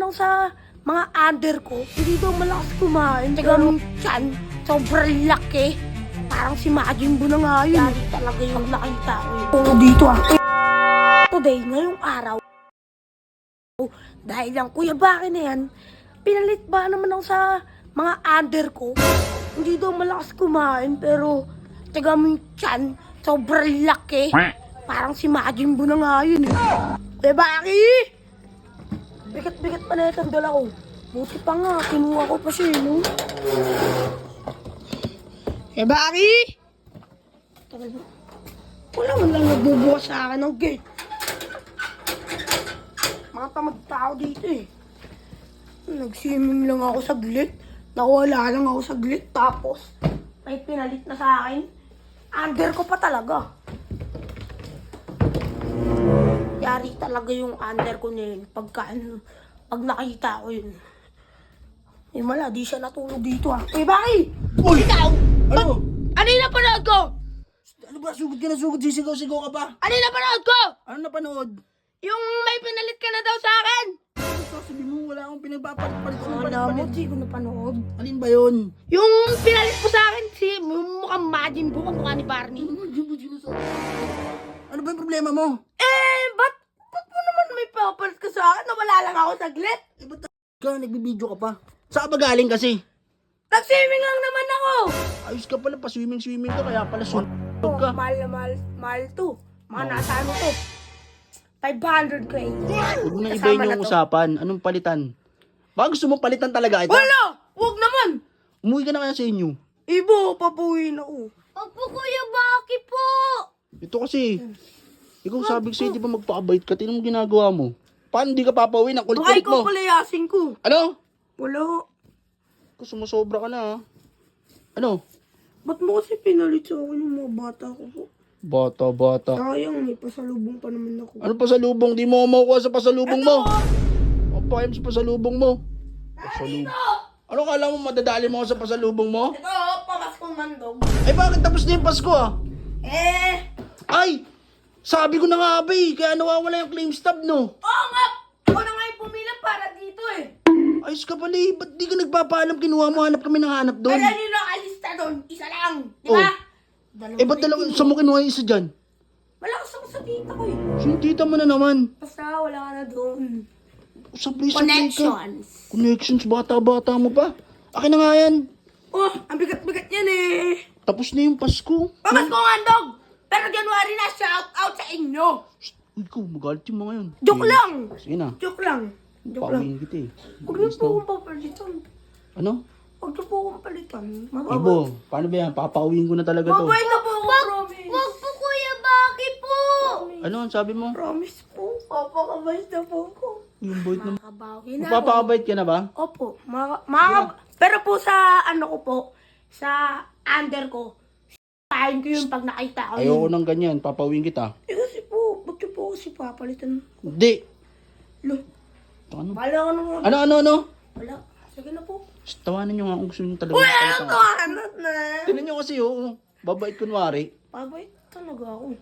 naman ako sa mga under ko. Hindi daw malakas kumain. Tagang tiyan, sobrang laki. Parang si Majin Buu na nga yun. Yari talaga yung nakita ko yun. Oo, dito Today, ngayong araw, dahil lang Kuya Baki na yan, pinalit ba naman ako sa mga under ko. Hindi daw malakas kumain, pero tagang tiyan, sobrang laki. Parang si Majin Buu na nga yun. Kuya Baki! Bigat-bigat pa na itong dala ko. Buti pa nga, kinuha ko pa siya, no? Kuya Baki! Tagal mo. Wala man lang nagbubukas sa akin ng gate. Mga tamad tao dito eh. Nag-swimming lang ako saglit. Nawala lang ako saglit. Tapos, may pinalit na sa akin. Under ko pa talaga. Yari talaga yung under ko na yun. Pag nakita ko yun. Eh mala, di siya natulog dito ah. Eh Baki! Uy! Ikaw! Ano? Ano yung napanood ko? Ano ba? Sugod ka na sugod. Sisigaw-sigaw ka pa. Ano yung napanood ko? Ano napanood? Yung may pinalit ka na daw sa akin. Ano sasabi mo? Wala akong pinagpapalit-palit. Anong Wala mo, palit-palit? di ko napanood. Alin ba yun? Yung pinalit mo sa akin, yung mukhang Majin Buu, mukha ni Barney. Ano ba yung problema mo? Ba't mo naman may papalit ka sa akin? Nawala lang ako saglit. Eh, ba't ka? Nagbibideo ka pa. Saan ba galing kasi? Nag-swimming lang naman ako. Ayos ka pala. Pa-swimming-swimming ka. Kaya pala sunod ka. Mahal na mahal to. Mga nasa ano to? 500 ko eh. Huwag mo na Kasama ibayin na yung to. usapan. Anong palitan? Baka gusto mo palitan talaga ito? Wala! Huwag naman! Umuwi ka na kaya sa inyo. Ibo, papuwin ako. Opo, Kuya Baki po! Ito kasi. Ikaw sabi ko sa'yo, di ba magpa-abait ka? Tinong ginagawa mo? Paano di ka papauwi? Ang Baka kulit-kulit ikaw mo. palayasin ko. Ano? Wala. Kung sumasobra ka na ha. Ano? Ba't mo kasi pinalit sa akin yung mga bata ko po? Bata. Sayang, may pasalubong pa naman ako. Ano pasalubong? Di mo ako makukuha sa pasalubong mo. Ang pakayam sa pasalubong mo. Pasalubong. Ano kala mo madadali mo ako sa pasalubong mo? Ito, pamaskong mandog. Ay bakit tapos na yung Pasko ah? Ay! Sabi ko na nga ba eh, kaya nawawala yung claim stub no? Oo nga! Ako na nga yung pumila para dito eh. Ayos ka pala eh, ba't di ka nagpapaalam? Kinuha mo, hanap kami ng hanap doon. Kaya nyo nakalista doon, isa lang. Di Oh. ba? Eh ba't dalawa, saan mo kinuha yung isa dyan? Malakas ako sa tita ko eh. Sino tita mo na naman? Basta wala ka na doon. Sablay ka. Connections. Connections, bata-bata mo pa. Akin na nga yan. Oh, ang bigat-bigat yan eh. Tapos na yung Pasko. Pamaskong handog! Pero January na, shout out sa inyo. Uy, ikaw, magalit yung mga yun. Joke lang. Sige na, Joke lang. Joke lang. pauwiin kita eh. Huwag niyo po akong papalitan. Ano? Huwag niyo po akong palitan. Ibo, paano ba yan? Papauwiin ko na talaga to. Mabait na po ako, promise. Wag po, Kuya Baki po! Ano ang sabi mo? Promise po, papakabait na po ako. Yung bait na... Makabawi na ako. Magpapakabait ka na ba? Opo, pero po sa ano ko po, sa under ko, kain ko yun pag nakita ko yun. Ayoko nang ganyan, papauwiin kita. Eh kasi po, ba't niyo po kasi papalitan? Hindi. Lo, Ano? wala ka nung Ano? wala. Sige na po. Shh, tawanan nyo nga kung gusto nyo talaga. Uy, magpalitan. ano to? Ano na? Tignan nyo kasi, oo. Babait kunwari. Pabait talaga ako.